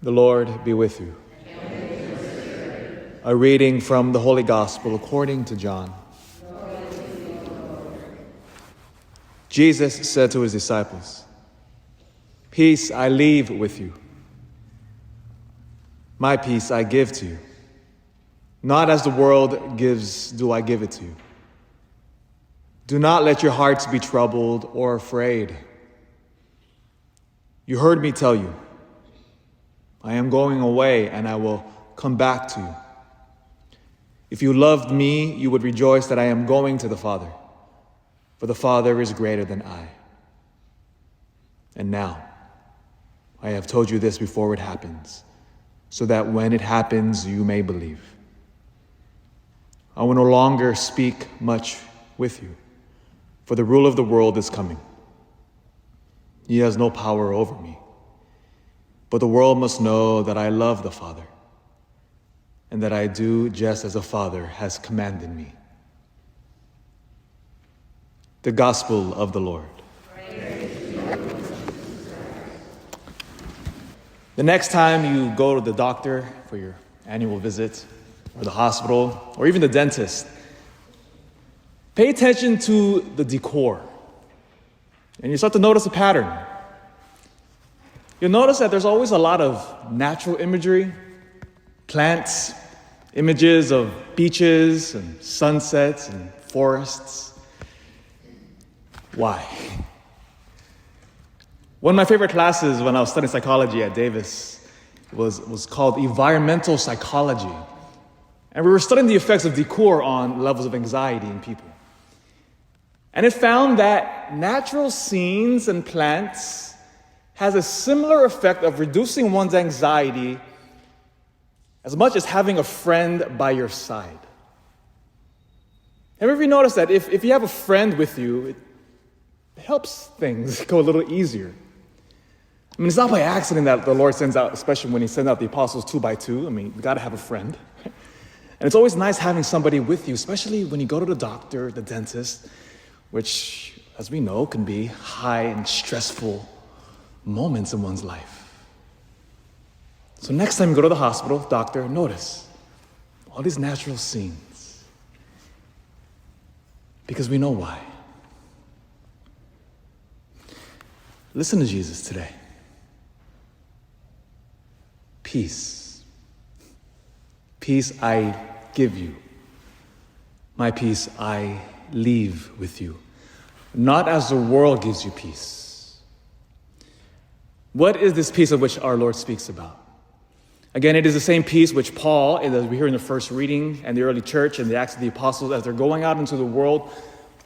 The Lord be with you. A reading from the Holy Gospel according to John. Jesus said to his disciples, "Peace I leave with you. My peace I give to you. Not as the world gives do I give it to you. Do not let your hearts be troubled or afraid. You heard me tell you, I am going away and I will come back to you. If you loved me, you would rejoice that I am going to the Father, for the Father is greater than I. And now, I have told you this before it happens, so that when it happens, you may believe. I will no longer speak much with you, for the ruler of the world is coming. He has no power over me. But the world must know that I love the Father, and that I do just as the Father has commanded me." The Gospel of the Lord. The next time you go to the doctor for your annual visit, or the hospital, or even the dentist, pay attention to the decor, and you start to notice a pattern. You'll notice that there's always a lot of natural imagery, plants, images of beaches and sunsets and forests. Why? One of my favorite classes when I was studying psychology at Davis was called environmental psychology. And we were studying the effects of decor on levels of anxiety in people. And it found that natural scenes and plants has a similar effect of reducing one's anxiety as much as having a friend by your side. Have you ever noticed that if you have a friend with you, it helps things go a little easier? I mean, it's not by accident that the Lord sends out, especially when he sends out the apostles 2 by 2. I mean, you got to have a friend. And it's always nice having somebody with you, especially when you go to the doctor, the dentist, which, as we know, can be high and stressful moments in one's life. So next time you go to the hospital, doctor, notice all these natural scenes. Because we know why. Listen to Jesus today. Peace. Peace I give you. My peace I leave with you. Not as the world gives you peace. What is this peace of which our Lord speaks about? Again, it is the same peace which Paul, as we hear in the first reading, and the early church and the Acts of the Apostles, as they're going out into the world,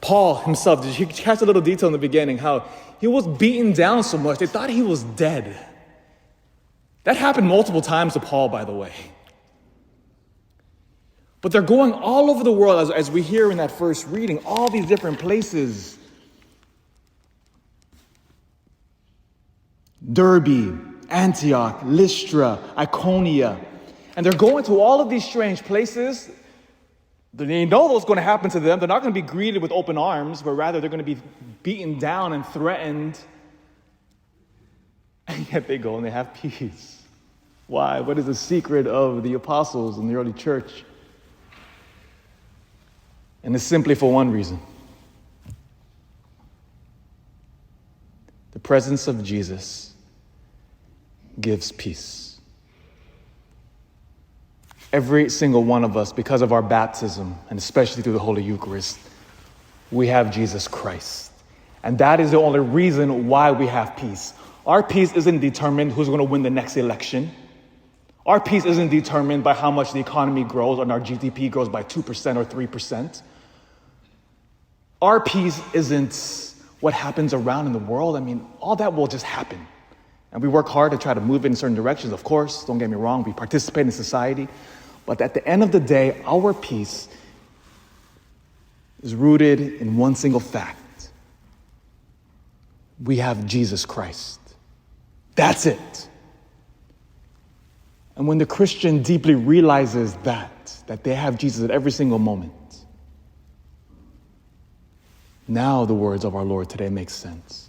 Paul himself, did you catch a little detail in the beginning, how he was beaten down so much, they thought he was dead. That happened multiple times to Paul, by the way. But they're going all over the world, as we hear in that first reading, all these different places. Derbe, Antioch, Lystra, Iconium. And they're going to all of these strange places. They know what's going to happen to them. They're not going to be greeted with open arms, but rather they're going to be beaten down and threatened. And yet they go and they have peace. Why? What is the secret of the apostles in the early church? And it's simply for one reason. The presence of Jesus gives peace. Every single one of us, because of our baptism, and especially through the Holy Eucharist, we have Jesus Christ. And that is the only reason why we have peace. Our peace isn't determined who's going to win the next election. Our peace isn't determined by how much the economy grows and our GDP grows by 2% or 3%. Our peace isn't what happens around in the world. I mean, all that will just happen. And we work hard to try to move in certain directions, of course. Don't get me wrong. We participate in society. But at the end of the day, our peace is rooted in one single fact. We have Jesus Christ. That's it. And when the Christian deeply realizes that they have Jesus at every single moment, now the words of our Lord today make sense.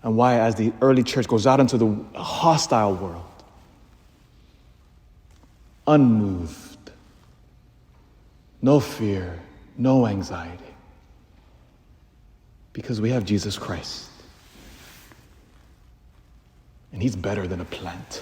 And why, as the early church goes out into the hostile world, unmoved, no fear, no anxiety, because we have Jesus Christ. And he's better than a plant.